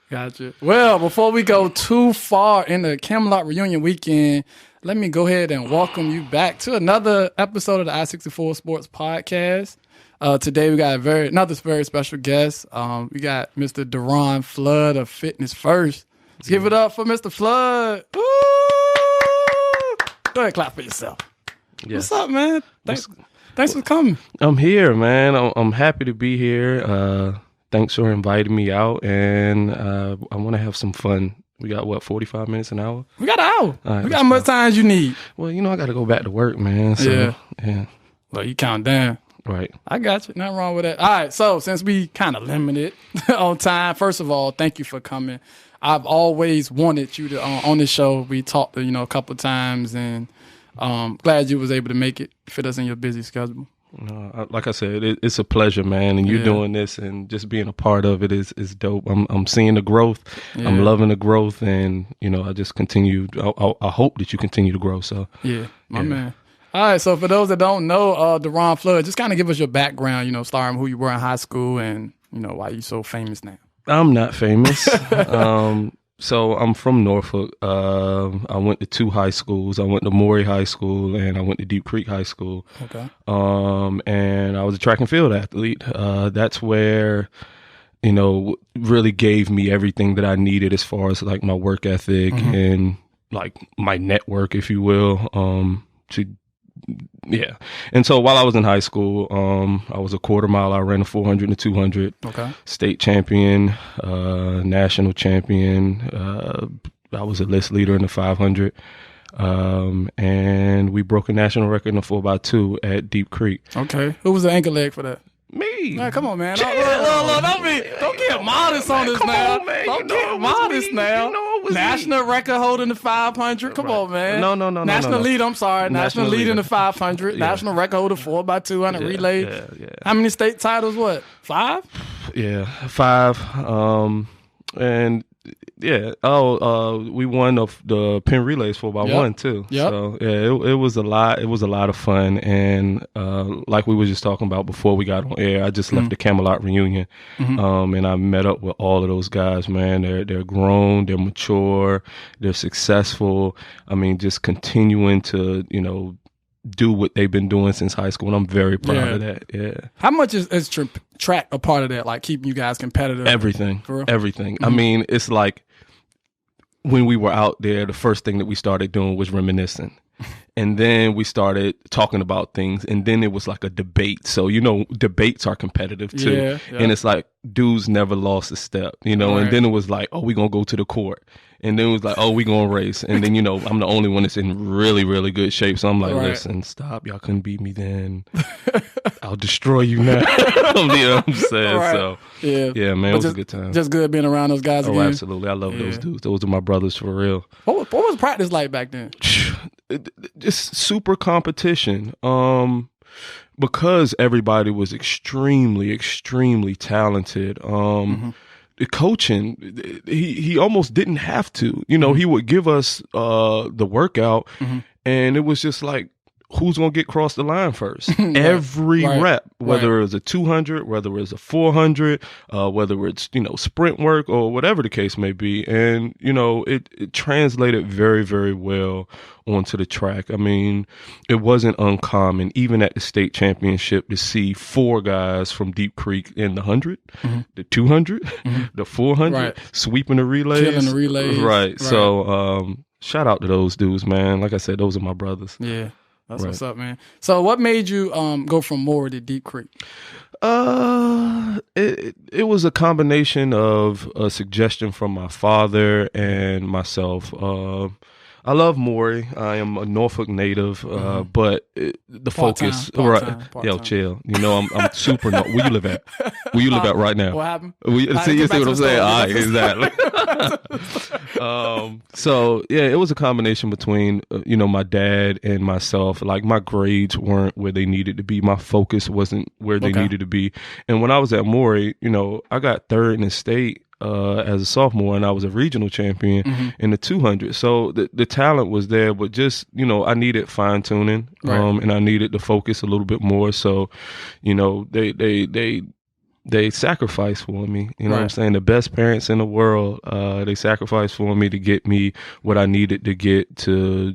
Gotcha. Well, before we go too far in the Camelot reunion weekend, let me go ahead and welcome you back to another episode of the I-64 Sports Podcast. Today we got another very special guest. We got Mr. Derron Flood of Fitness First. Let's give it up for Mr. Flood. Woo! Go ahead, clap for yourself. Yes. What's up, man? Thanks for coming. I'm here, man. I'm happy to be here. Thanks for inviting me out, and I want to have some fun. We got, 45 minutes, an hour? We got an hour. All right, we got as much time as you need. Well, I got to go back to work, man. So, yeah. Well, you count down. Right. I got you. Nothing wrong with that. All right. So since we kind of limited on time, first of all, thank you for coming. I've always wanted you to on this show. We talked, a couple of times, and glad you was able to make it. Fit us in your busy schedule. Like I said, it's a pleasure, man. And you doing this and just being a part of it is dope. I'm seeing the growth. Yeah. I'm loving the growth, and I just continue. I hope that you continue to grow. So my man. All right, so for those that don't know, Derron Flood, just kind of give us your background, starting who you were in high school and, why you so famous now. I'm not famous. So I'm from Norfolk. I went to 2 high schools. I went to Maury High School and I went to Deep Creek High School. Okay. And I was a track and field athlete. That's where, really gave me everything that I needed as far as like my work ethic and like my network, if you will, And so while I was in high school, I was a quarter mile. I ran a 400 and 200. Okay. State champion, national champion. I was a list leader in the 500. And we broke a national record in the 4x2 at Deep Creek. Okay. Who was the anchor leg for that? Me. Man, come on, man. Don't get modest on this now. Don't get modest now. National record holder in the 500. Come on, man. No. National lead, I'm sorry. National lead in the 500. Yeah. National record holder 4x200 relay. Yeah. How many state titles? What? 5? Yeah, 5. And yeah. We won the pin relays 4x1 too. Yep. So yeah, it was a lot. It was a lot of fun, and like we were just talking about before we got on air, I just left the Camelot reunion, and I met up with all of those guys. Man, they're grown, they're mature, they're successful. I mean, just continuing to do what they've been doing since high school, and I'm very proud of that. Yeah. How much is track a part of that? Like keeping you guys competitive? Everything. I mean, it's like when we were out there, the first thing that we started doing was reminiscing. And then we started talking about things, and then it was like a debate. So, debates are competitive too. Yeah. And it's like dudes never lost a step, Right. And then it was like, oh, we going to go to the court. And then it was like, oh, we going to race. And then, I'm the only one that's in really, really good shape. So I'm like, listen, stop. Y'all couldn't beat me then. I'll destroy you now. You know what I'm saying? Right. So, yeah, man, it was a good time. Just good being around those guys again. Oh, absolutely. I love those dudes. Those are my brothers for real. What was practice like back then? Just super competition. Because everybody was extremely, extremely talented. The coaching, he almost didn't have to. He would give us the workout, and it was just like, who's going to get across the line first? Every rep, whether it was a 200, whether it was a 400, whether it's, sprint work or whatever the case may be. And, it translated very, very well onto the track. I mean, it wasn't uncommon, even at the state championship, to see 4 guys from Deep Creek in the 100, the 200, the 400, sweeping the relays. Killing the relays. Right. So, shout out to those dudes, man. Like I said, those are my brothers. Yeah. That's what's up, man. So what made you go from Maury to Deep Creek? It was a combination of a suggestion from my father and myself. I love Maury. I am a Norfolk native, but the focus, Yo, chill. I'm super. Where you live at? Where you live at right now? What happened? See what I'm saying? All right, exactly. So yeah, it was a combination between my dad and myself. Like my grades weren't where they needed to be. My focus wasn't where they needed to be. And when I was at Maury, I got 3rd in the state. As a sophomore, and I was a regional champion in the 200. So the talent was there, but just, I needed fine tuning, and I needed to focus a little bit more. So, they they sacrificed for me. You know what I'm saying? The best parents in the world, they sacrificed for me to get me what I needed to get to,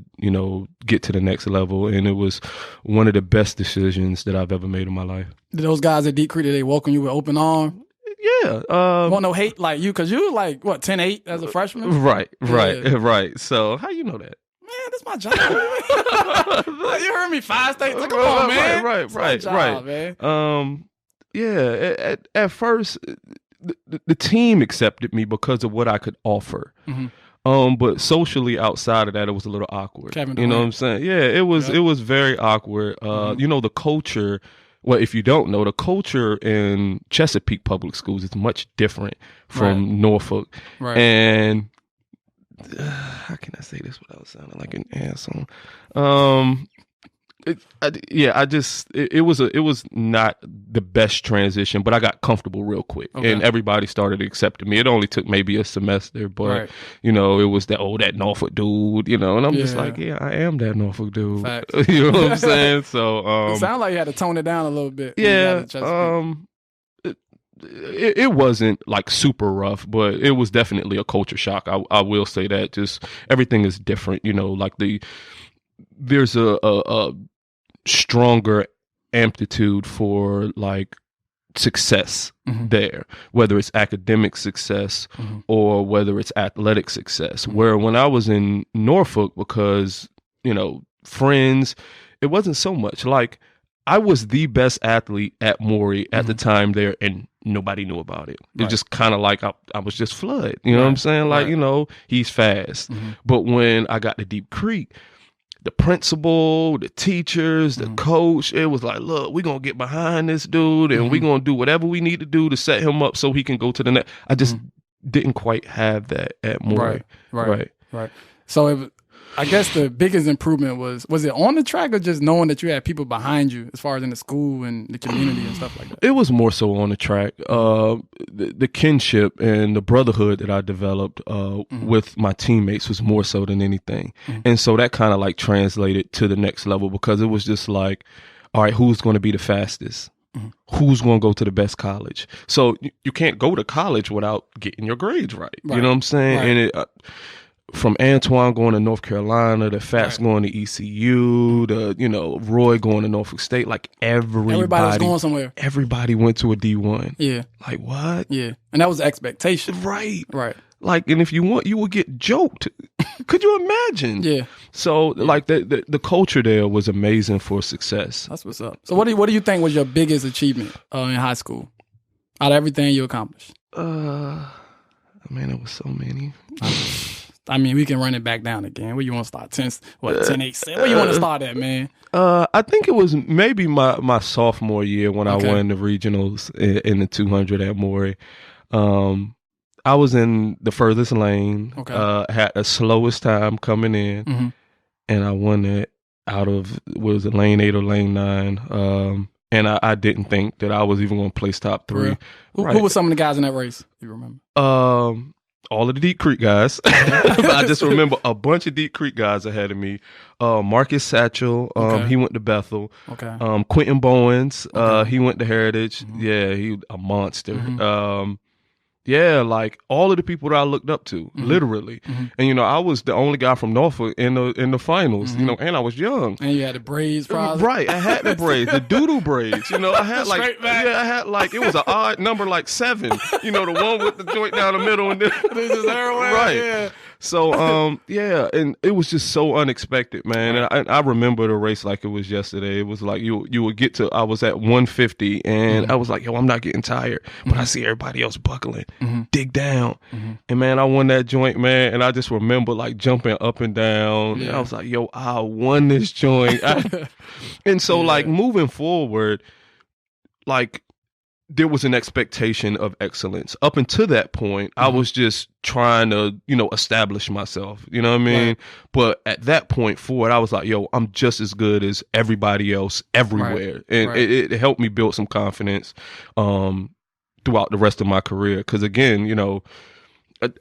get to the next level. And it was one of the best decisions that I've ever made in my life. Did those guys at Deep Creek, did they welcome you with open arms? Yeah. Want no hate like you, because you were like, what, 10'8" as a freshman? Right. So how you know that? Man, that's my job. You heard me 5 states. Come on, man. Right. Man. Yeah. At first, the team accepted me because of what I could offer. But socially outside of that, it was a little awkward. Kevin you know Durant. what I'm saying? Yeah, it was very awkward. The culture. Well, if you don't know, the culture in Chesapeake public schools is much different from Norfolk. Right. And how can I say this without sounding like an asshole? It was not the best transition, but I got comfortable real quick, and everybody started accepting me. It only took maybe a semester, but it was that Norfolk dude, and I'm just like, yeah, I am that Norfolk dude. Facts. You know what I'm saying? So it sounded like you had to tone it down a little bit. Yeah. It wasn't like super rough, but it was definitely a culture shock. I will say that. Just everything is different, like there's a stronger amplitude for like success there, whether it's academic success or whether it's athletic success. Where when I was in Norfolk, because, friends, it wasn't so much. Like, I was the best athlete at Maury at the time there, and nobody knew about it. It's just kind of like I was just Flood. You know what I'm saying? Like, he's fast. But when I got to Deep Creek, the principal, the teachers, the coach, it was like, look, we're going to get behind this dude, and we're going to do whatever we need to do to set him up so he can go to the next. I just didn't quite have that at Maury. Right. So I guess the biggest improvement was it on the track or just knowing that you had people behind you as far as in the school and the community and stuff like that? It was more so on the track. The kinship and the brotherhood that I developed with my teammates was more so than anything. And so that kind of like translated to the next level, because it was just like, all right, who's going to be the fastest? Who's going to go to the best college? So you can't go to college without getting your grades right. You know what I'm saying? And from Antoine going to North Carolina, the Fats going to ECU, the Roy going to Norfolk State, like everybody was going somewhere. Everybody went to a D1. Yeah. Like, what? Yeah. And that was the expectation. Right. Like, and if you want, you would get joked. Could you imagine? Yeah. So like the culture there was amazing for success. That's what's up. So what do you think was your biggest achievement in high school out of everything you accomplished? Man, it was so many. I mean, we can run it back down again. Where you want to start? 10, 8, 7? Where you want to start at, man? I think it was maybe my sophomore year when I won the regionals in the 200 at Maury. I was in the furthest lane, had the slowest time coming in, and I won it out of, was it lane 8 or lane 9? And I didn't think that I was even going to place top 3. Who were some of the guys in that race, if you remember? All of the Deep Creek guys. I just remember a bunch of Deep Creek guys ahead of me. Marcus Satchel, he went to Bethel. Quentin Bowens, he went to Heritage. Yeah, he a monster. Like all of the people that I looked up to, literally. And I was the only guy from Norfolk in the finals. And I was young. And you had the braids, probably. Right, I had the braids, the doodle braids. I had like, I had like, it was an odd number, like 7. The one with the joint down the middle, and then this is everywhere. Right. Yeah. So, and it was just so unexpected, man. And I remember the race like it was yesterday. It was like you would get to, I was at 150, and I was like, yo, I'm not getting tired. But I see everybody else buckling, dig down. And, man, I won that joint, man. And I just remember, like, jumping up and down. Yeah. And I was like, yo, I won this joint. And so, like, moving forward, like, there was an expectation of excellence. Up until that point, I was just trying to, establish myself. You know what I mean? Right. But at that point forward, I was like, yo, I'm just as good as everybody else everywhere. Right. And it helped me build some confidence throughout the rest of my career. Because, again,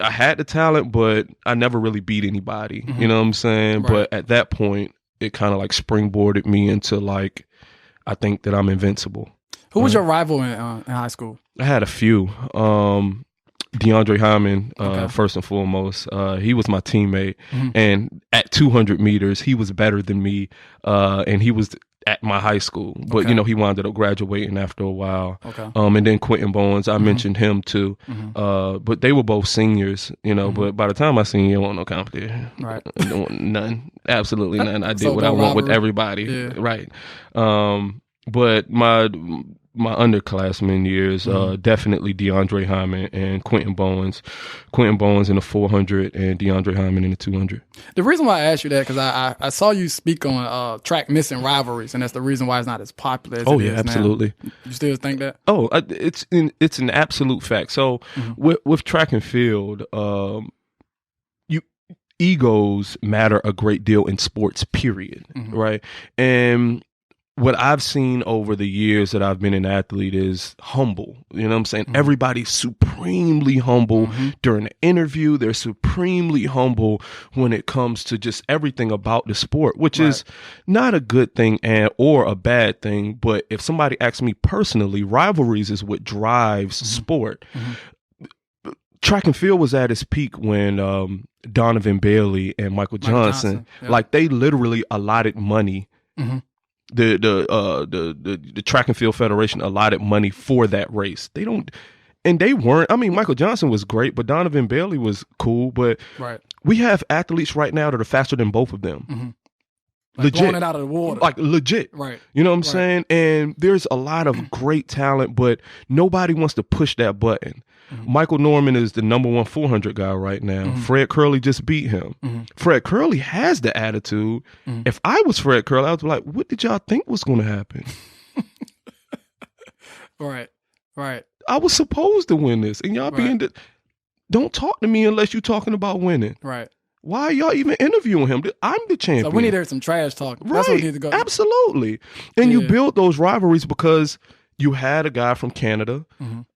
I had the talent, but I never really beat anybody. You know what I'm saying? Right. But at that point, it kind of like springboarded me into, like, I think that I'm invincible. Who was your rival in high school? I had a few. DeAndre Hyman, first and foremost. He was my teammate. And at 200 meters, he was better than me. And he was at my high school. But, he wound up graduating after a while. And then Quentin Bowens, I mentioned him too. But they were both seniors, but by the time I seen you, there wasn't no competition. Right. None. Absolutely none. I did what I want with everybody. Yeah. Right. But my underclassmen years, definitely DeAndre Hyman and Quentin Bowens. Quentin Bowens in the 400 and DeAndre Hyman in the 200. The reason why I asked you that, because I saw you speak on track missing rivalries, and that's the reason why it's not as popular as it is absolutely. Now. You still think that? Oh, it's an absolute fact. So with track and field, egos matter a great deal in sports, period, right? And what I've seen over the years that I've been an athlete is humble. You know what I'm saying? Everybody's supremely humble during the interview. They're supremely humble when it comes to just everything about the sport, which is not a good thing or a bad thing. But if somebody asks me personally, rivalries is what drives sport. Track and field was at its peak when Donovan Bailey and Michael Johnson, like they literally allotted money. The Track and Field Federation allotted money for that race. They weren't. I mean, Michael Johnson was great, but Donovan Bailey was cool. But we have athletes right now that are faster than both of them. Like legit, blowing it out of the water, like legit. Right. You know what I'm saying? And there's a lot of great talent, but nobody wants to push that button. Michael Norman is the number 1 400 guy right now. Fred Curley just beat him. Fred Curley has the attitude. If I was Fred Curley, I would be like, what did y'all think was going to happen? Right. I was supposed to win this. And y'all don't talk to me unless you're talking about winning. Right. Why are y'all even interviewing him? I'm the champion. So we need to hear some trash talk. Right. That's what we need to go. Absolutely. And you build those rivalries because you had a guy from Canada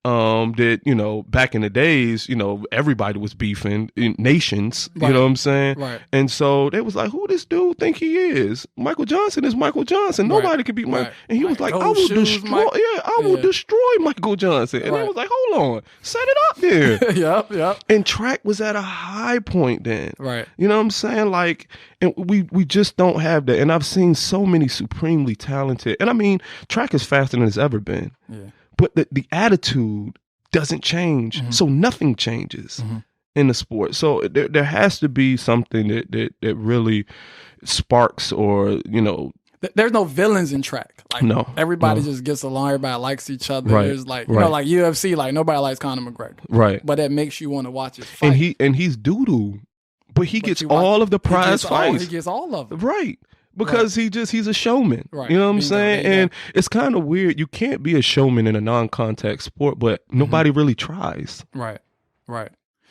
that, back in the days, everybody was beefing in nations, you know what I'm saying? Right. And so they was like, who this dude think he is? Michael Johnson is Michael Johnson. Nobody can beat Michael. And he was like, I will destroy Michael Johnson. And they was like, hold on, set it up there. Yep. And track was at a high point then. Right. You know what I'm saying? Like, and we just don't have that. And I've seen so many supremely talented, and I mean, track is faster than it's ever been. Yeah. But the attitude doesn't change. So nothing changes in the sport. So there has to be something that really sparks or, There's no villains in track. Like, no. Everybody just gets along. Everybody likes each other. Right. There's like, like UFC, like nobody likes Conor McGregor. Right. But that makes you want to watch his fight. And he's doo-doo. But he gets all of the prize fights. He gets all of them. Right. Because he's a showman. Right. You know what I'm saying? And it's kind of weird. You can't be a showman in a non-contact sport, but nobody really tries. Right.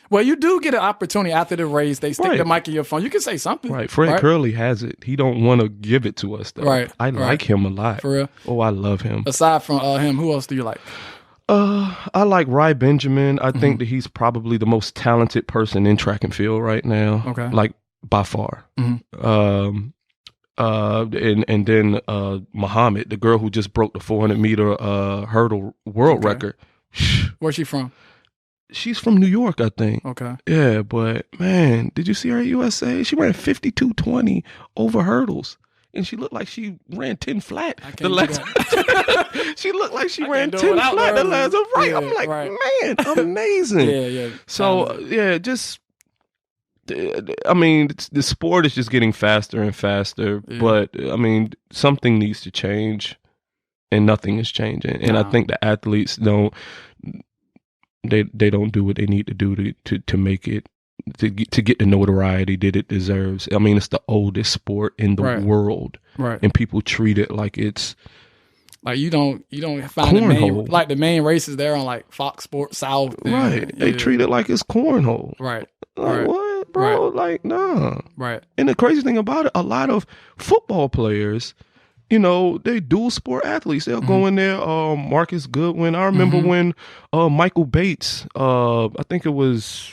Well, you do get an opportunity after the race. They stick the mic in your phone. You can say something. Right. Fred Curley has it. He don't want to give it to us, though. Right. I like him a lot. For real? Oh, I love him. Aside from him, who else do you like? I like Ry Benjamin. I think that he's probably the most talented person in track and field right now. Okay. Like, by far. And then Muhammad, the girl who just broke the 400-meter hurdle world record. Where's she from? She's from New York, I think. Okay. Yeah, but man, did you see her at USA? She ran 52.20 over hurdles. And she looked like she ran 10 flat. The last she looked like she ran 10 flat the last time. Right. I'm like, man, amazing. Yeah. So, just I mean, the sport is just getting faster and faster, but I mean, something needs to change, and nothing is changing. And I think the athletes don't do what they need to do to make it to get the notoriety that it deserves. I mean, it's the oldest sport in the world, and people treat it like it's like you don't find the main races there on like Fox Sports South. They treat it like it's cornhole. Right. Like, what, bro? Like, nah. Right. And the crazy thing about it, a lot of football players, they dual sport athletes. They'll go in there. Marcus Goodwin. I remember when Michael Bates, I think it was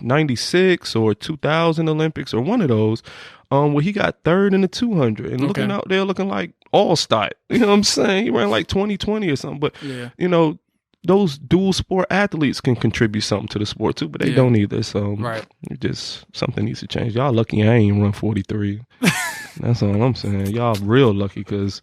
96 or 2000 Olympics or one of those, where he got third in the 200 and looking out there looking like all-star. You know what I'm saying? He ran like 2020 or something. But, those dual sport athletes can contribute something to the sport too, but they don't either. So it just something needs to change. Y'all lucky I ain't run 43. That's all I'm saying. Y'all real lucky because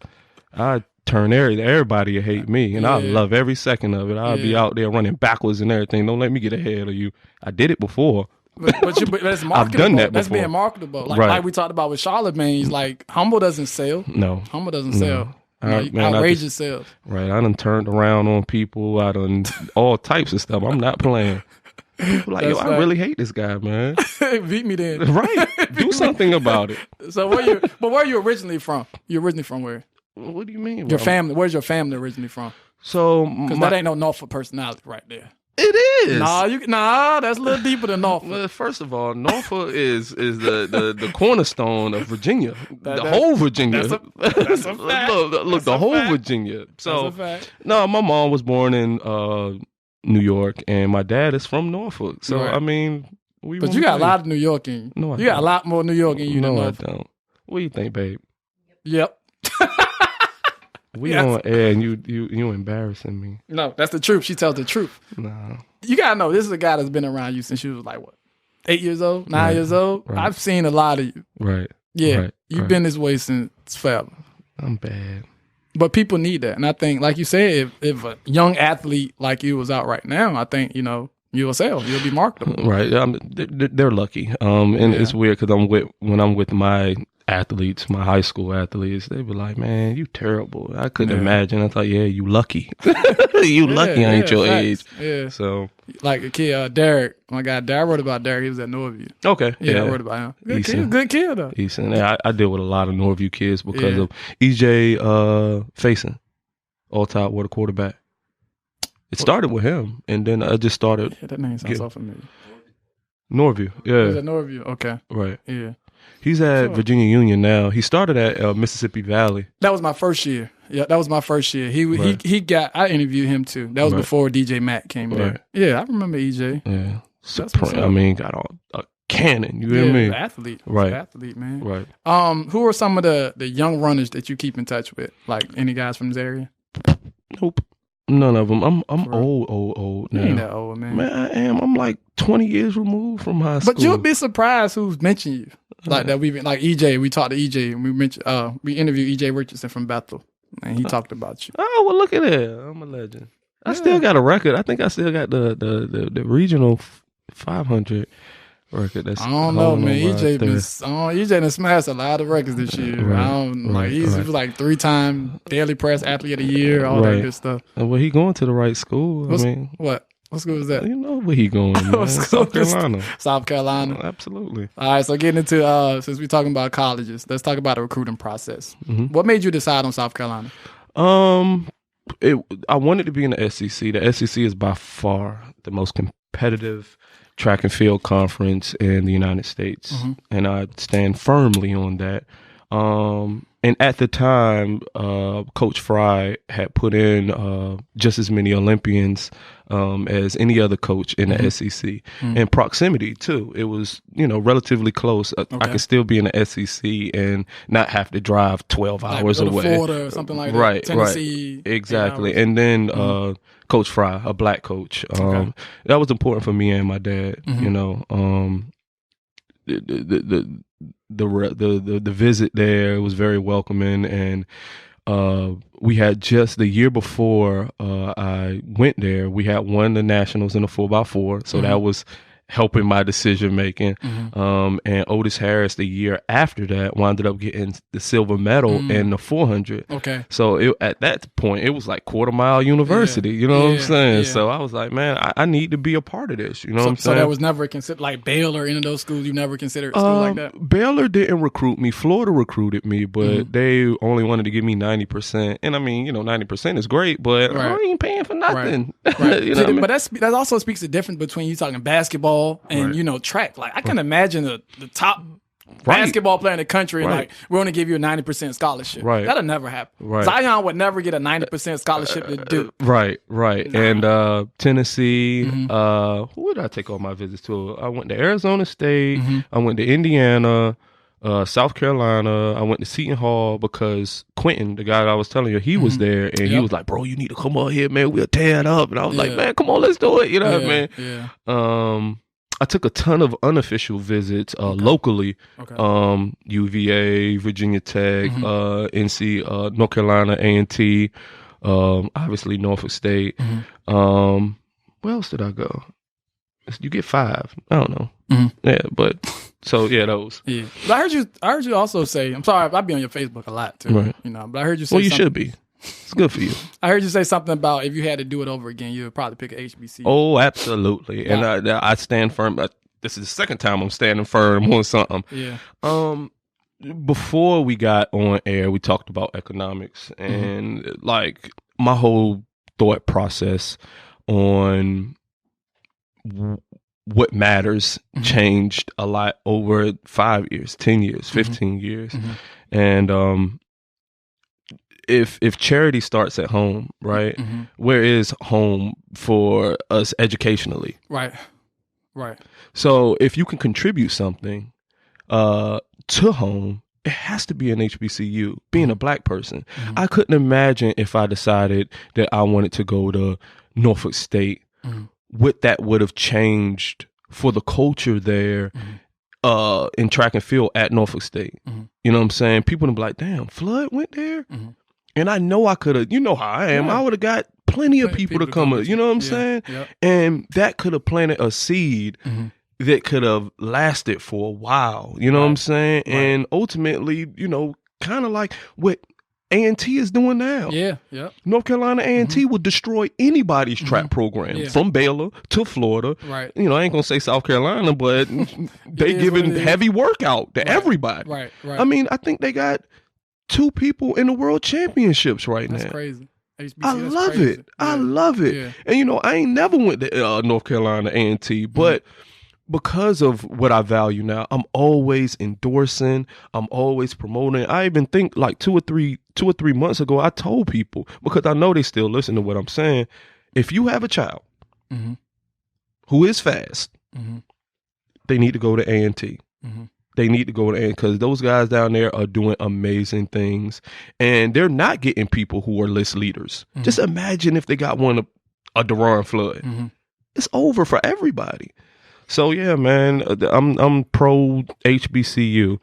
I turn everybody to hate me, and I love every second of it. I'll be out there running backwards and everything. Don't let me get ahead of you. I did it before. But that's marketable. I've done that before. That's being marketable. Like we talked about with Charlemagne, he's like, humble doesn't sell. No. Humble doesn't sell. Outrageous sales. Right. I done turned around on people. I done all types of stuff. I'm not playing. People like, I really hate this guy, man. Beat me then. Right. Do something about it. So where are you originally from? You originally from where? What do you mean? Your family. Where's your family originally from? So, because that ain't no Norfolk personality right there. It is. That's a little deeper than Norfolk. Well, first of all, Norfolk is the cornerstone of Virginia. The whole Virginia. That's a fact. Look, the whole Virginia. So, that's a fact. No, my mom was born in New York, and my dad is from Norfolk. So, I mean, but you got a lot of New York in you. No, you got a lot more New York in you than Norfolk. No, I don't. What do you think, babe? Yep. We on air and you embarrassing me. No, that's the truth. She tells the truth. No. You gotta know, this is a guy that's been around you since you was like, what, 8 years old, 9 years old? Right. I've seen a lot of you. Right. Yeah. Right. You've been this way since forever. I'm bad. But people need that. And I think, like you said, if a young athlete like you was out right now, I think, you'll sell. You'll be marketable. Right. They're lucky. And it's weird because when I'm with my athletes, my high school athletes, they be like, man, you terrible. I couldn't imagine. I thought, you lucky. You lucky I ain't your age. Yeah. So like a kid, Derek, my guy, I wrote about Derek. He was at Northview. Okay. Yeah, I wrote about him. Good kid though. Easton. I deal with a lot of Northview kids because of EJ Faison, all top water quarterback. It started with him, and then I just started. Yeah, that name sounds so familiar. Northview. Yeah. He's at Northview. Okay. Right. Yeah. He's at Virginia Union now. He started at Mississippi Valley. That was my first year. Yeah, that was my first year. I interviewed him too. That was before DJ Mack came there. Yeah, I remember EJ. Yeah. Got a cannon. You hear me? Athlete. Right. Athlete, man. Right. Who are some of the young runners that you keep in touch with? Like any guys from this area? Nope. None of them. I'm old now. You ain't that old, man. Man, I am. I'm like 20 years removed from high school. But you'll be surprised who's mentioned you. Like that like EJ, we talked to EJ and we mentioned we interviewed EJ Richardson from Bethel and he talked about you. Oh, well, look at that. I'm a legend. I still got a record. I think I still got the regional 500 record. That's I don't know, man. EJ done smashed a lot of records this year. He was like 3-time Daily Press Athlete of the Year, all that good stuff. Well, he going to the right school. What school is that? You know where he going, man. South Carolina. South Carolina. Oh, absolutely. All right, so getting into, since we're talking about colleges, let's talk about the recruiting process. Mm-hmm. What made you decide on South Carolina? I wanted to be in the SEC. The SEC is by far the most competitive track and field conference in the United States, and I stand firmly on that. And at the time, Coach Fry had put in just as many Olympians as any other coach in the SEC. And proximity, too. It was, relatively close. I could still be in the SEC and not have to drive 12 hours away. Florida or something like that. Right, Tennessee. Right. Exactly. And then Coach Fry, a black coach. That was important for me and my dad, the visit there was very welcoming, and we had just the year before I went there, we had won the nationals in the 4x4, so that was helping my decision making. And Otis Harris the year after that wound up getting the silver medal in the 400. Okay. So at that point, it was like Quarter Mile University. You know what I'm saying? Yeah. So I was like, man, I need to be a part of this. You know what I'm saying? So that was never considered, like Baylor, any of those schools, you never considered a school like that? Baylor didn't recruit me. Florida recruited me, but they only wanted to give me 90%. And I mean, 90% is great, but I ain't paying for nothing. Right. But that also speaks the difference between you talking basketball and track. Like I can imagine the top basketball player in the country, and like we're going to give you a 90% schoolship. Right. That'll never happen. Right. Zion would never get a 90% scholarship to do. Right. Nah. And Tennessee. Who did I take all my visits to? I went to Arizona State. I went to Indiana. South Carolina. I went to Seton Hall because Quentin, the guy that I was telling you, he was there, and he was like, "Bro, you need to come on here, man. We'll tear it up." And I was like, "Man, come on, let's do it." You know what I mean? Yeah. I took a ton of unofficial visits locally. Okay. UVA, Virginia Tech, NC, North Carolina, A&T, obviously Norfolk State. Where else did I go? You get 5. I don't know. Yeah, but so yeah, those. Yeah, but I heard you also say. I'm sorry, I be on your Facebook a lot too. Right. You know, but I heard you say. Well, you should be. It's good for you. I heard you say something about if you had to do it over again, you would probably pick an HBCU. Oh, absolutely, and I stand firm. This is the second time I'm standing firm on something. Yeah. Before we got on air, we talked about economics and like my whole thought process on what matters changed a lot over 5 years, 10 years, 15 years. And if charity starts at home, right? Where is home for us educationally? Right. So if you can contribute something to home, it has to be an HBCU. Being a black person, I couldn't imagine if I decided that I wanted to go to Norfolk State. What that would have changed for the culture there in track and field at Norfolk State. You know what I'm saying? People would be like, damn, Flood went there? And I know I could have, you know how I am. I would have got plenty of people to come, you know what I'm saying? Yep. And that could have planted a seed that could have lasted for a while, you know what I'm saying? Right. And ultimately, you know, kind of like what A&T is doing now. Yeah. North Carolina A&T will destroy anybody's track program from Baylor to Florida. Right. You know, I ain't gonna say South Carolina, but they giving heavy workout to everybody. Right. I mean, I think they got 2 people in the world championships right now. That's crazy. HBC, I love it. Yeah. I love it. Yeah. And you know, I ain't never went to North Carolina A&T, but because of what I value now, I'm always endorsing. I'm always promoting. I even think like 2 or 3 months ago, I told people, because I know they still listen to what I'm saying. If you have a child who is fast, they need to go to A&T. They need to go to A&T because those guys down there are doing amazing things, and they're not getting people who are list leaders. Just imagine if they got a Derron Flood. It's over for everybody. So yeah, man, I'm pro HBCU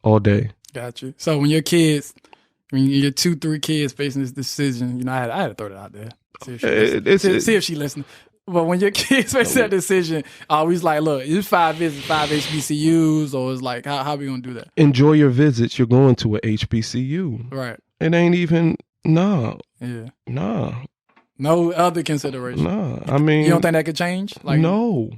all day. Got you. So when your 2-3 kids facing this decision, you know, I had to throw that out there. See if she listens. But when your kids face that decision, always like, look, it's 5 visits, 5 HBCUs, or it's like, how are we gonna do that? Enjoy your visits. You're going to a HBCU, right? It ain't even no. No other consideration. No, I mean, you don't think that could change? Like, no.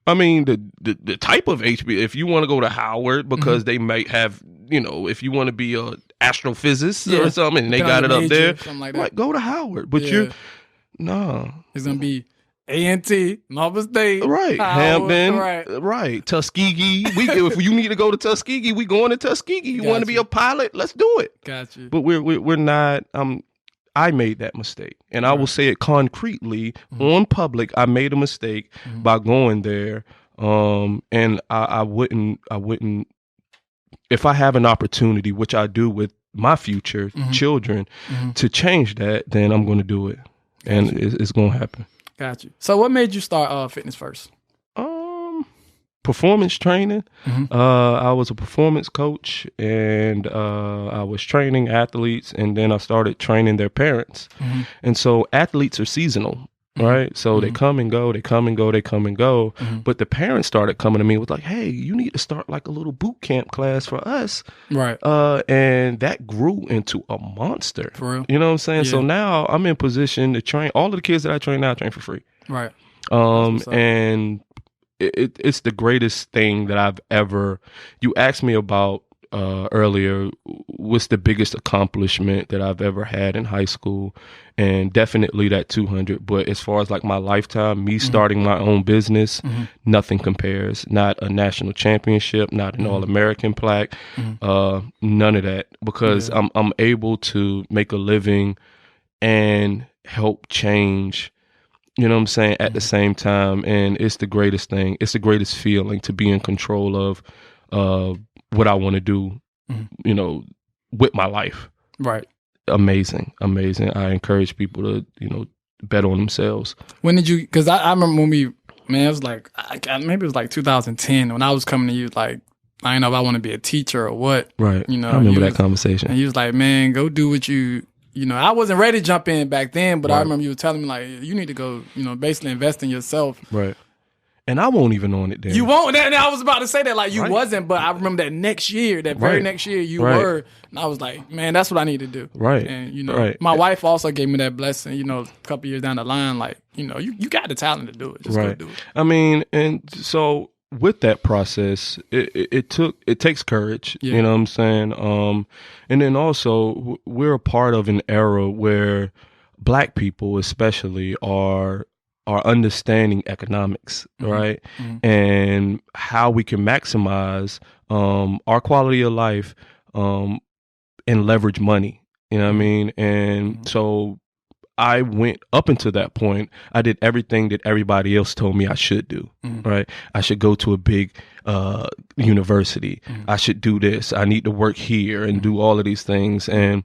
I mean, the type of HB. If you want to go to Howard because they might have, you know, if you want to be a astrophysicist or something, and they got it up there, like go to Howard. But it's gonna be A&T, Norfolk State, right? Howard, Hampton, right? Tuskegee. If you need to go to Tuskegee, we going to Tuskegee. You want to be a pilot? Let's do it. Got you. But we're not. I made that mistake, and I will say it concretely on public. I made a mistake by going there, and I wouldn't. If I have an opportunity, which I do with my future children, to change that, then I'm going to do it, and it's going to happen. Got you. So, what made you start Fitness First? Performance training. I was a performance coach, and I was training athletes, and then I started training their parents. And so athletes are seasonal, right? So they come and go, But the parents started coming to me with like, hey, you need to start like a little boot camp class for us. Right. And that grew into a monster. For real? You know what I'm saying? Yeah. So now I'm in position to train all of the kids that I train now, I train for free. Right. And it's the greatest thing that I've ever. You asked me about earlier, what's the biggest accomplishment that I've ever had in high school, and definitely that 200. But as far as like my lifetime, me starting my own business, nothing compares. Not a national championship, not an All-American plaque, none of that, because I'm able to make a living and help change. You know what I'm saying? At the same time. And it's the greatest thing. It's the greatest feeling to be in control of what I want to do, with my life. Right. Amazing. I encourage people to, bet on themselves. When did you, because I remember when it was like, maybe it was like 2010 when I was coming to you, like, I didn't know if I want to be a teacher or what. Right. I remember that conversation. And you was like, man, go do what I wasn't ready to jump in back then, but I remember you were telling me, like, you need to go, basically invest in yourself. Right. And I won't even on it then. You won't? And I was about to say that, like, you wasn't, but I remember that next year, very next year, you were. And I was like, man, that's what I need to do. Right. And, my wife also gave me that blessing, a couple years down the line, like, you got the talent to do it. Just go do it. I mean, and so with that process, it takes courage, you know what I'm saying? And then also, we're a part of an era where Black people especially are understanding economics, right? Mm-hmm. And how we can maximize our quality of life and leverage money, you know what I mean? And so I went up until that point, I did everything that everybody else told me I should do, right? I should go to a big university. I should do this. I need to work here and do all of these things. And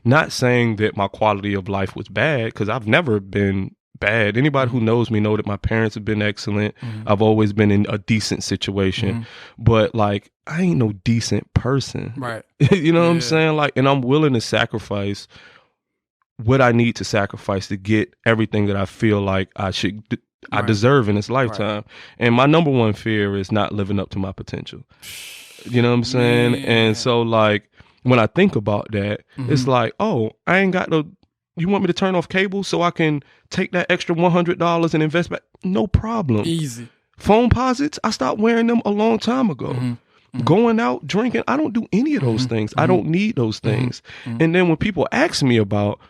not saying that my quality of life was bad, because I've never been bad. Anybody who knows me know that my parents have been excellent. I've always been in a decent situation, but like, I ain't no decent person. Right. You know what I'm saying? Like, and I'm willing to sacrifice what I need to sacrifice to get everything that I feel like I deserve in this lifetime. Right. And my number one fear is not living up to my potential. You know what I'm saying? Man. And so like, when I think about that, it's like, oh, I ain't got no, you want me to turn off cable so I can take that extra $100 and invest back? No problem. Easy. Phone posits, I stopped wearing them a long time ago. Going out, drinking, I don't do any of those things. I don't need those things. And then when people ask me about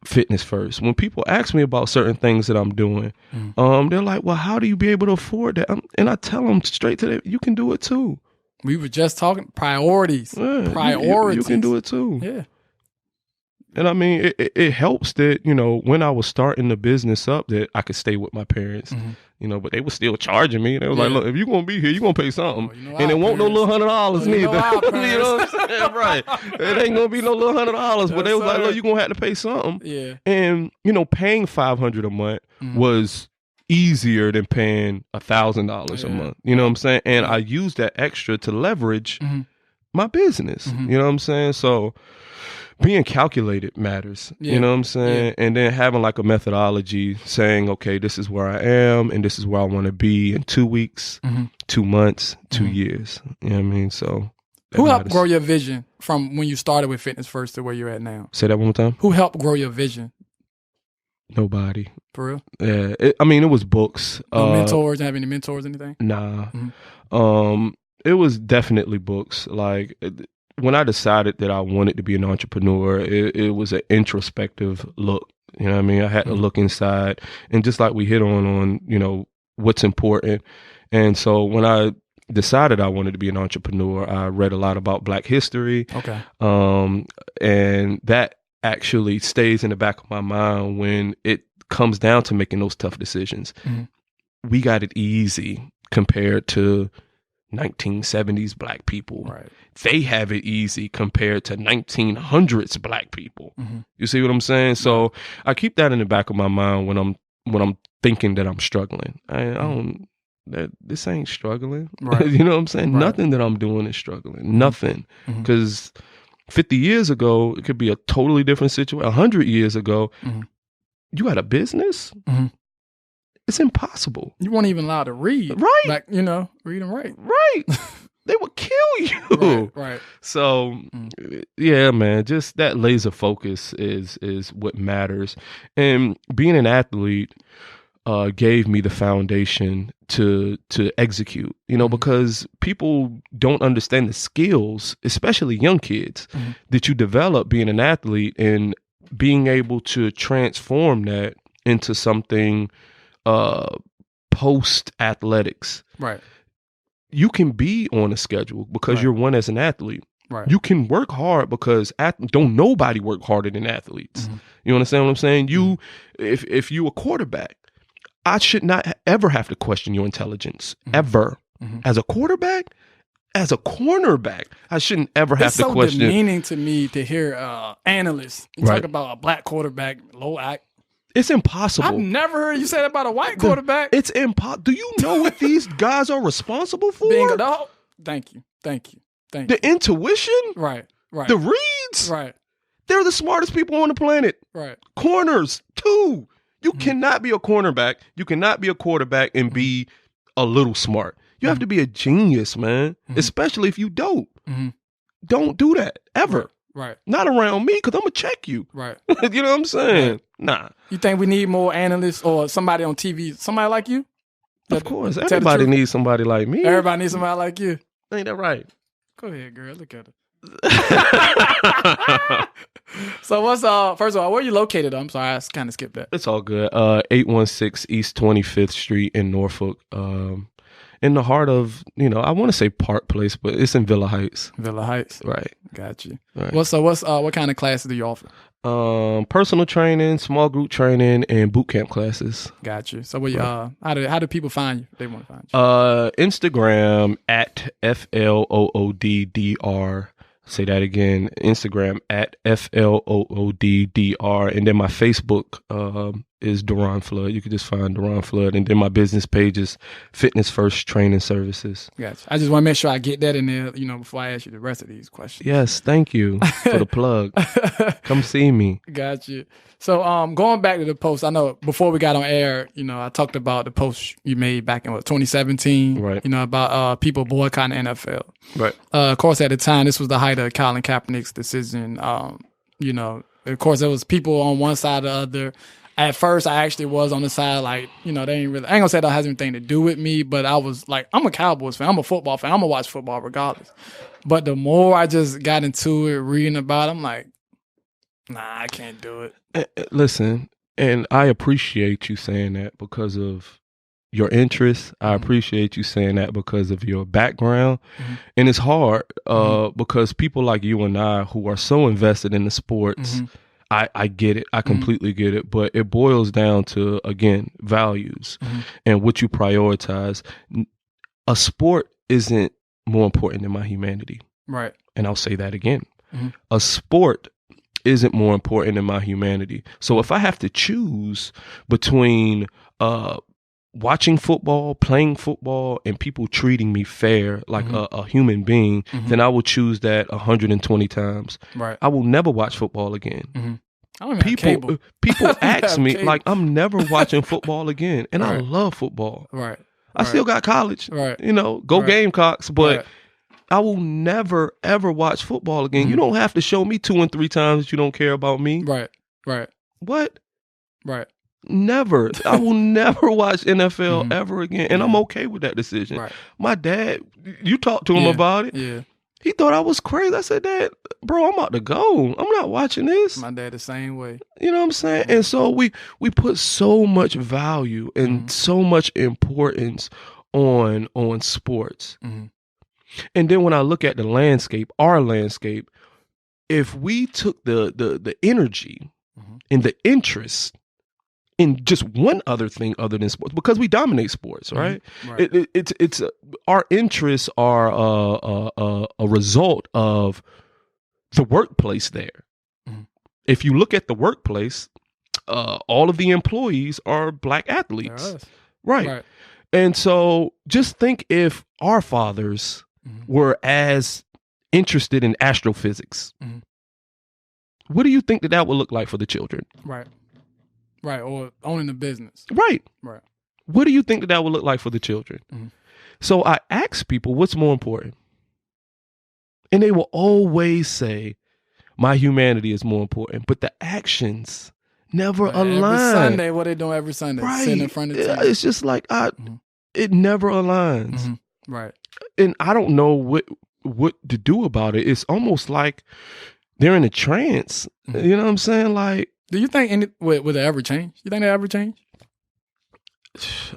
fitness first, when people ask me about certain things that I'm doing, they're like, well, how do you be able to afford that? And I tell them straight to that, you can do it too. We were just talking priorities. Yeah, priorities. You can do it too. Yeah. And I mean, it helps that, when I was starting the business up, that I could stay with my parents, but they were still charging me. They was like, look, if you're going to be here, you're going to pay something. And it won't no little $100 neither. You know what I'm saying? Right. It ain't going to be no little $100, but they was like, look, you're going to have to pay something. Yeah. And, paying $500 a month was easier than paying $1,000 a month. You know what I'm saying? And I used that extra to leverage my business. You know what I'm saying? So being calculated matters, you know what I'm saying? And then having like a methodology saying, okay, this is where I am and this is where I want to be in 2 weeks, 2 months, 2 years. You know what I mean? So who helped grow your vision from when you started with Fitness First to where you're at now? Say that one more time. Who helped grow your vision? Nobody. For real? Yeah. It was books. No mentors? Have any mentors, anything? Nah. It was definitely books. Like, when I decided that I wanted to be an entrepreneur, it was an introspective look. You know what I mean? I had to look inside, and just like we hit on, what's important. And so when I decided I wanted to be an entrepreneur, I read a lot about Black history. Okay. And that actually stays in the back of my mind when it comes down to making those tough decisions. We got it easy compared to 1970s Black people. Right. They have it easy compared to 1900s Black people. You see what I'm saying? So I keep that in the back of my mind when I'm thinking that I'm struggling. This ain't struggling. Right. You know what I'm saying? Right. Nothing that I'm doing is struggling. Nothing. Because 50 years ago, it could be a totally different situation. 100 years ago, you had a business? It's impossible. You weren't even allowed to read. Right. Like, read and write. Right. They would kill you. Right. So, yeah, man, just that laser focus is what matters. And being an athlete gave me the foundation to execute, because people don't understand the skills, especially young kids, that you develop being an athlete and being able to transform that into something post athletics. Right. You can be on a schedule because you're one as an athlete. Right. You can work hard because don't nobody work harder than athletes. You understand what I'm saying? You, if you a quarterback, I should not ever have to question your intelligence ever. As a quarterback, as a cornerback, I shouldn't ever have to question. It's so demeaning to me to hear analysts talk about a black quarterback, low act. It's impossible. I've never heard you say that about a white quarterback. It's impossible. Do you know what these guys are responsible for? Being a dog. Thank you. The intuition. Right. The reads. Right. They're the smartest people on the planet. Right. Corners, too. You cannot be a cornerback. You cannot be a quarterback and be a little smart. You have to be a genius, man. Especially if you don't. Don't do that ever. Right. Not around me, because I'm going to check you. Right. You know what I'm saying? Right. Nah. You think we need more analysts or somebody on TV, somebody like you? Of course. Everybody needs somebody like me. Everybody needs somebody like you. Ain't that right? Go ahead, girl. Look at her. So what's first of all, where are you located? I'm sorry, I kind of skipped that. It's all good. 816 East 25th Street in Norfolk. In the heart of, I want to say Park Place, but it's in Villa Heights. Villa Heights. Right. Got you. Right. What kind of classes do you offer? Personal training, small group training, and boot camp classes. Got you. So how do people find you if they want to find you? Instagram at FLOODDR. Say that again. Instagram at FLOODDR. And then my Facebook is Derron Flood. You can just find Derron Flood. And then my business page is Fitness First Training Services. Gotcha. I just want to make sure I get that in there, before I ask you the rest of these questions. Yes, thank you for the plug. Come see me. Gotcha. So going back to the post, I know before we got on air, I talked about the post you made back in 2017, right? About people boycotting the NFL, right? Of course, at the time, this was the height of Colin Kaepernick's decision. Of course, there was people on one side or the other. At first, I actually was on the side, like, they ain't really. I ain't gonna say that has anything to do with me, but I was like, I'm a Cowboys fan, I'm a football fan, I'm gonna watch football regardless. But the more I just got into it, reading about it, I'm like, nah, I can't do it. Listen, and I appreciate you saying that because of your interests. I appreciate you saying that because of your background. And it's hard because people like you and I who are so invested in the sports, I get it. I completely get it. But it boils down to, again, values and what you prioritize. A sport isn't more important than my humanity. Right. And I'll say that again. A sport isn't more important than my humanity. So if I have to choose between watching football, playing football, and people treating me fair like a human being, then I will choose that 120 times. Right. I will never watch football again. I don't even have cable. People ask me, like, I'm never watching football again. And I love football. Right. I still got college. Right. Go Gamecocks, but I will never, ever watch football again. You don't have to show me 2 and 3 times that you don't care about me. Right. What? Right. Never. I will never watch NFL ever again. And I'm okay with that decision. Right. My dad, you talked to him about it. Yeah. He thought I was crazy. I said, Dad, bro, I'm about to go. I'm not watching this. My dad the same way. You know what I'm saying? And so we put so much value and so much importance on sports. And then when I look at the landscape, our landscape, if we took the energy and the interest in just one other thing other than sports, because we dominate sports, right? It's our interests are a result of the workplace there. If you look at the workplace, all of the employees are Black athletes, right? And so just think if our fathers were as interested in astrophysics, what do you think that would look like for the children? Right, or owning the business. Right. Right. What do you think that would look like for the children? So I ask people, what's more important? And they will always say, my humanity is more important. But the actions never align. Every Sunday, what they doing every Sunday? Right. Sitting in front of the TV. It's just like, it never aligns. Right. And I don't know what to do about it. It's almost like they're in a trance. You know what I'm saying? Like, do you think would it ever change? You think they ever change?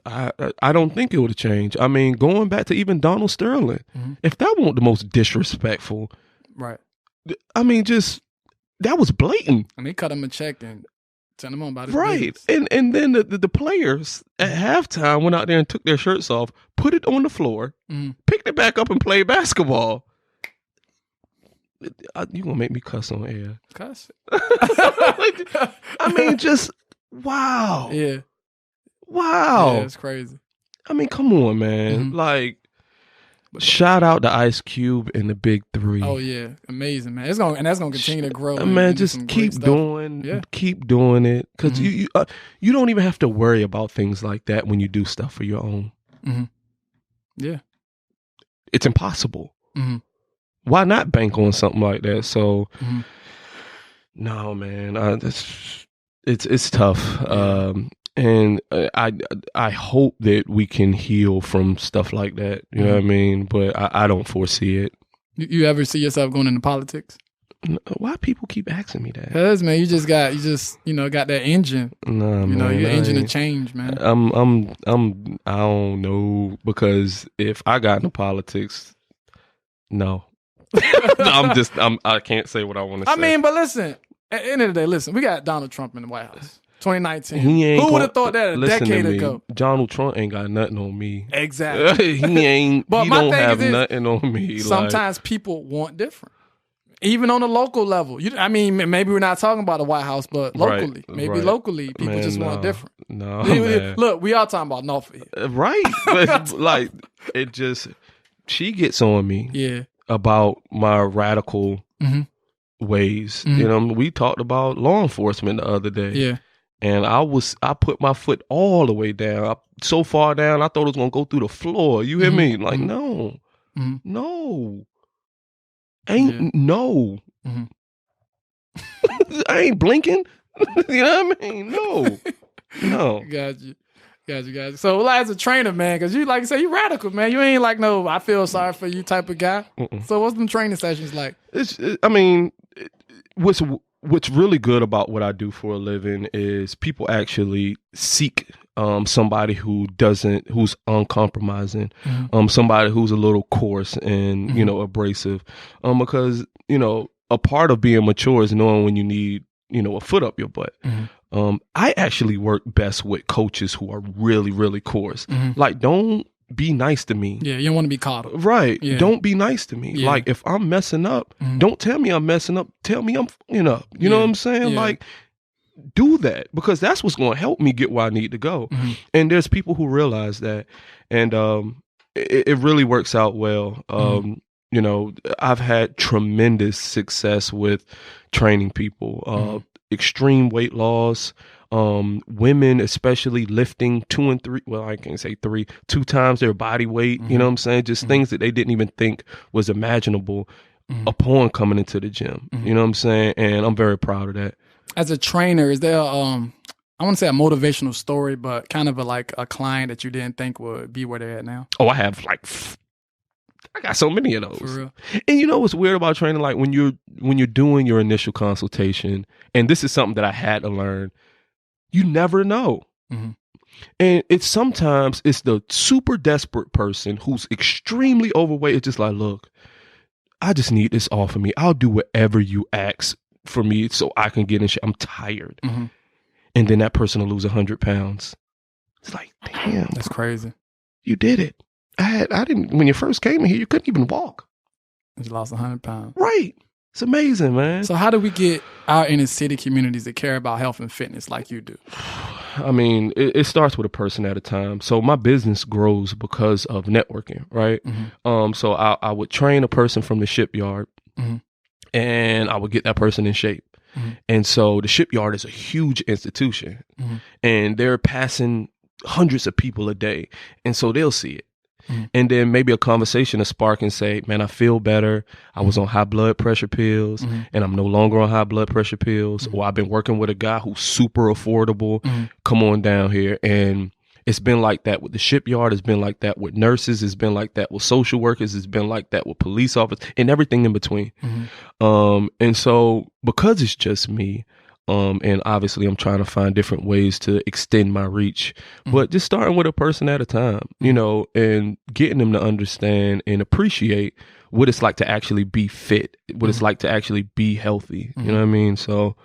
I don't think it would change. I mean, going back to even Donald Sterling, if that wasn't the most disrespectful, right? I mean, just that was blatant. And they cut him a check and Telling him about his right. business. And then the players at halftime went out there and took their shirts off, put it on the floor, picked it back up, and played basketball. You gonna make me cuss on air? Cuss? I mean, just wow. Yeah. Wow. Yeah, it's crazy. I mean, come on, man. Like, shout out to Ice Cube and the Big Three. Oh yeah, amazing, man. That's gonna continue to grow. Man, just keep doing it, because you don't even have to worry about things like that when you do stuff for your own. Yeah, it's impossible. Why not bank on something like that? So, no, man, it's tough. And I hope that we can heal from stuff like that. You know what I mean? But I don't foresee it. You ever see yourself going into politics? Why people keep asking me that? Because, man, you just got that engine. Nah, man, your engine of change, man. I don't know, because if I got into politics, no. I can't say what I want to say. I mean, but listen, at the end of the day, we got Donald Trump in the White House. 2019. Who would have thought that a decade ago? Donald Trump ain't got nothing on me. Exactly. He ain't. But he my don't thing have is nothing on me. Sometimes people want different, even on a local level. I mean, maybe we're not talking about the White House, but locally, locally, people just want different. No, look, we are talking about Norfolk here. Right? But like, it just, she gets on me. Yeah. About my radical ways. You know, we talked about law enforcement the other day. Yeah. And I put my foot all the way down, so far down, I thought it was gonna go through the floor. You hear me? Like, no, no, no. I ain't blinking. You know what I mean? No. Got you. So, as a trainer, man, because you, like you say, you radical, man. You ain't like no, I feel sorry for you type of guy. So, what's them training sessions like? What's really good about what I do for a living is people actually seek somebody who's uncompromising, somebody who's a little coarse and abrasive, because a part of being mature is knowing when you need a foot up your butt. I actually work best with coaches who are really, really coarse. Like, don't be nice to me. Yeah, you don't want to be coddled. Right. Yeah. Don't be nice to me. Yeah. Like, if I'm messing up, don't tell me I'm messing up. Tell me I'm fucking up. You know what I'm saying? Yeah. Like, do that, because that's what's going to help me get where I need to go. And there's people who realize that. And it really works out well. I've had tremendous success with training people. Extreme weight loss, women especially lifting 2 and 3, well, I can't say 3, 2 times their body weight, you know what I'm saying? Just things that they didn't even think was imaginable upon coming into the gym, you know what I'm saying? And I'm very proud of that. As a trainer, is there, I want to say a motivational story, but kind of like a client that you didn't think would be where they're at now? Oh, I have I got so many of those. For real. And you know what's weird about training? Like, when you're doing your initial consultation, and this is something that I had to learn, you never know. And sometimes it's the super desperate person who's extremely overweight. It's just like, look, I just need this off of me. I'll do whatever you ask for me so I can get in shape. I'm tired. And then that person will lose 100 pounds. It's like, damn. That's crazy. You did it. I didn't, when you first came in here, you couldn't even walk. You lost 100 pounds. Right. It's amazing, man. So how do we get our inner city communities to care about health and fitness like you do? I mean, it starts with a person at a time. So my business grows because of networking, right? So I would train a person from the shipyard, and I would get that person in shape. And so the shipyard is a huge institution, and they're passing hundreds of people a day. And so they'll see it. And then maybe a conversation to spark and say, man, I feel better. I was on high blood pressure pills and I'm no longer on high blood pressure pills. Or I've been working with a guy who's super affordable. Come on down here. And it's been like that with the shipyard. It's been like that with nurses. It's been like that with social workers. It's been like that with police officers and everything in between. And so because it's just me, and obviously I'm trying to find different ways to extend my reach, but just starting with a person at a time, and getting them to understand and appreciate what it's like to actually be fit, what it's like to actually be healthy. You know what I mean? So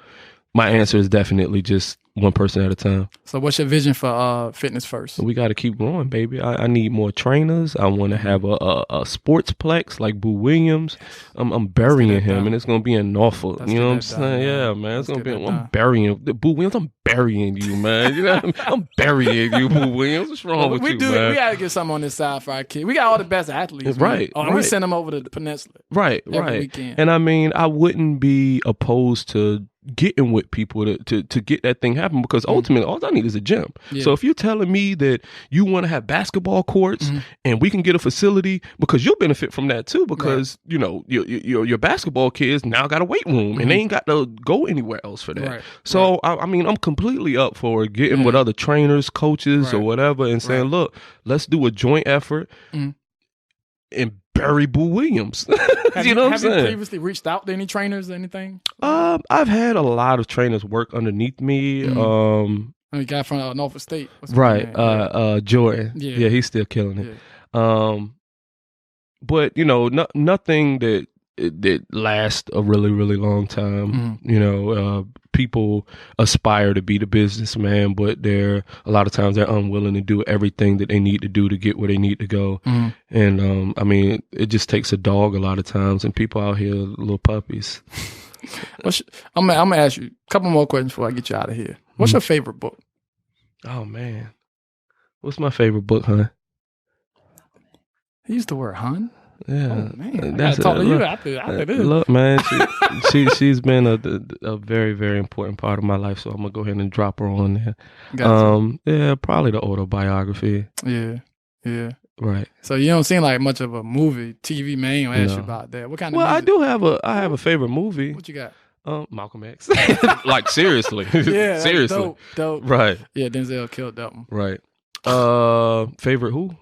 my answer is definitely just one person at a time. So what's your vision for Fitness First? We got to keep growing, baby. I need more trainers. I want to have a sportsplex like Boo Williams. I'm burying him, and it's going to be in Norfolk. You know what I'm saying? Yeah, man. It's going to be. I'm burying Boo Williams. I'm burying you, man. You know what I mean? I'm burying you, Boo Williams. What's wrong with you, man? We got to get something on this side for our kids. We got all the best athletes, right? And we send them over to the peninsula, right? Every weekend. And I mean, I wouldn't be opposed to getting with people to get that thing happen, because ultimately all I need is a gym. Yeah. So if you're telling me that you want to have basketball courts and we can get a facility, because you'll benefit from that too, because you know your basketball kids now got a weight room and they ain't got to go anywhere else for that. So I mean, I'm completely up for getting with other trainers, coaches or whatever, and saying, look, let's do a joint effort and bury Boo Williams. You know what I'm saying? Have you previously reached out to any trainers or anything? I've had a lot of trainers work underneath me. A guy from Norfolk State. Right. Jordan. Yeah, he's still killing it. Yeah. But, you know, nothing that lasts a really, really long time. You know, people aspire to be the businessman, but a lot of times they're unwilling to do everything that they need to do to get where they need to go. And I mean, it just takes a dog a lot of times, and people out here are little puppies. I'm gonna ask you a couple more questions before I get you out of here. What's your favorite book? Oh man, what's my favorite book, hun? He used the word hun. Yeah, oh, man. I gotta talk to you after this. Look, man, she's been a very, very important part of my life, so I'm gonna go ahead and drop her on there. Gotcha. Yeah, probably the autobiography. Yeah. Right. So you don't seem like much of a movie TV man. I'll ask you about that. What kind of? Well, I have a favorite movie. What you got? Malcolm X. Like seriously. Yeah, seriously. Dope. Right. Yeah, Denzel killed that one. Right. Favorite who?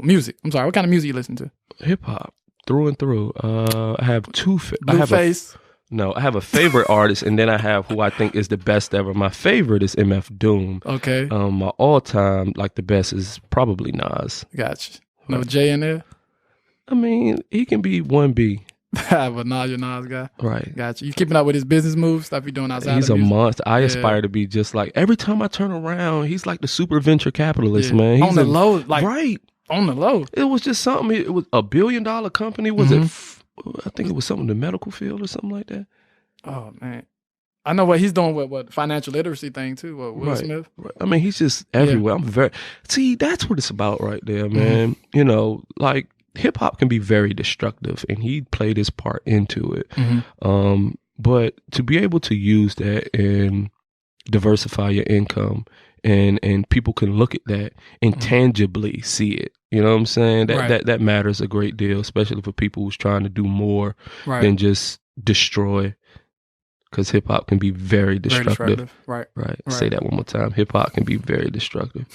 Music. I'm sorry. What kind of music you listen to? Hip hop, through and through. I have Blueface. I have a favorite artist, and then I have who I think is the best ever. My favorite is MF Doom. Okay. My all time, like the best, is probably Nas. Gotcha. No J in there? I mean, he can be 1B. But Nas, you're Nas guy. Right. Gotcha. You keeping up with his business moves, stuff you doing outside He's of a music? monster. I aspire to be just like, every time I turn around, he's like the super venture capitalist, man. He's on the low, like right. On the low. It was just something. It was $1 billion company. Was it? I think it was something in the medical field or something like that. Oh man, I know what he's doing with what financial literacy thing too. Will Smith. Right. I mean, he's just everywhere. See, that's what it's about right there, man. You know, like hip hop can be very destructive, and he played his part into it. But to be able to use that and diversify your income, and people can look at that and tangibly see it. You know what I'm saying? That matters a great deal, especially for people who's trying to do more than just destroy. Because hip hop can be very destructive. Right. Say that one more time. Hip hop can be very destructive.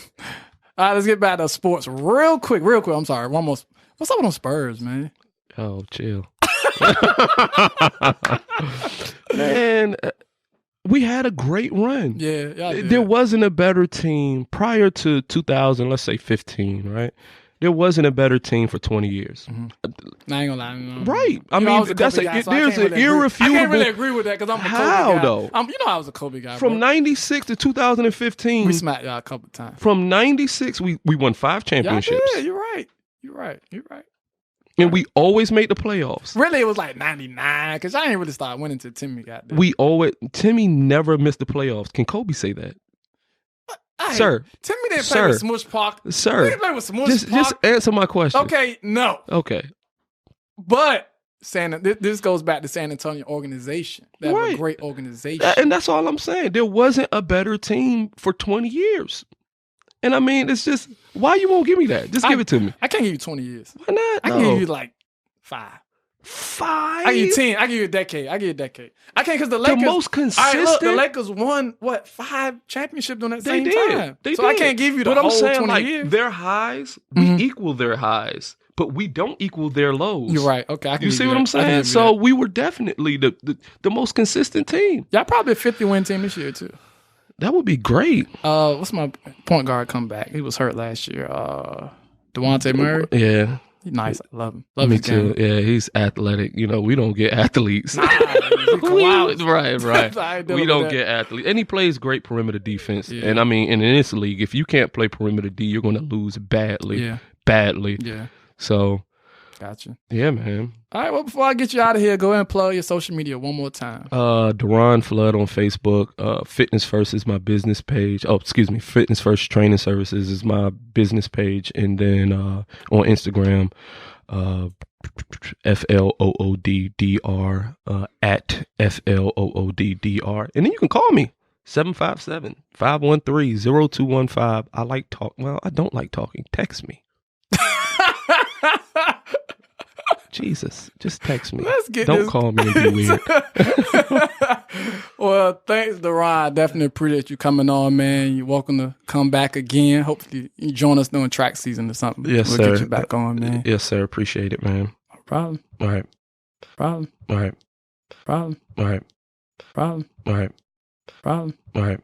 All right, let's get back to sports real quick. I'm sorry. What's up with them Spurs, man? Oh, chill. Man, we had a great run. Yeah. There wasn't a better team prior to 2000, let's say 15, right? There wasn't a better team for 20 years. I ain't gonna lie. Right. I mean, there's an irrefutable. I can't really agree with that because I'm a Kobe guy. How though? You know I was a Kobe guy. From 96 to 2015. We smacked y'all a couple of times. From 96, we won 5 championships. Yeah, you're right. And we always made the playoffs. Really, it was like 99 because I ain't really started winning until Timmy got there. Timmy never missed the playoffs. Can Kobe say that? Sir. Timmy didn't play with Smush Park. Sir. He didn't play with Smush Park. Just answer my question. Okay, no. Okay. But this goes back to San Antonio organization. They have a great organization. And that's all I'm saying. There wasn't a better team for 20 years. And I mean, it's just, why you won't give me that? Just give it to me. I can't give you 20 years. Why not? I can give you like 5. 5? I give you 10. I give you a decade. I can't because the Lakers. The most consistent. All right, look, the Lakers won, 5 championships during that same time? They so did. I can't give you the whole 20 years. Their highs, we equal their highs, but we don't equal their lows. You're right. Okay. You see what I'm saying? So we were definitely the most consistent team. Y'all probably a 50-win team this year, too. That would be great. What's my point guard come back? He was hurt last year. DeJounte Murray? Yeah. Nice. I love him. Love Me his game. too. Yeah, he's athletic. You know, we don't get athletes. Right. We don't get athletes. And he plays great perimeter defense. Yeah. And I mean, and in this league, if you can't play perimeter D, you're going to lose badly. Yeah. Badly. Yeah. So, gotcha. Yeah, man. All right. Well, before I get you out of here, go ahead and plug your social media one more time. Derron Flood on Facebook. Fitness First is my business page. Oh, excuse me. Fitness First Training Services is my business page. And then on Instagram, FLOODDR at FLOODDR. And then you can call me 757-513-0215. I like talk. Well, I don't like talking. Text me. Jesus, just text me. Don't call me and be weird. Well, thanks, Derron. Definitely appreciate you coming on, man. You're welcome to come back again. Hopefully you join us during track season or something. Yes, we'll sir. Get you back on, man. Yes, sir. Appreciate it, man. No problem. All right. Problem. All right. Problem. All right. Problem. All right. Problem. All right.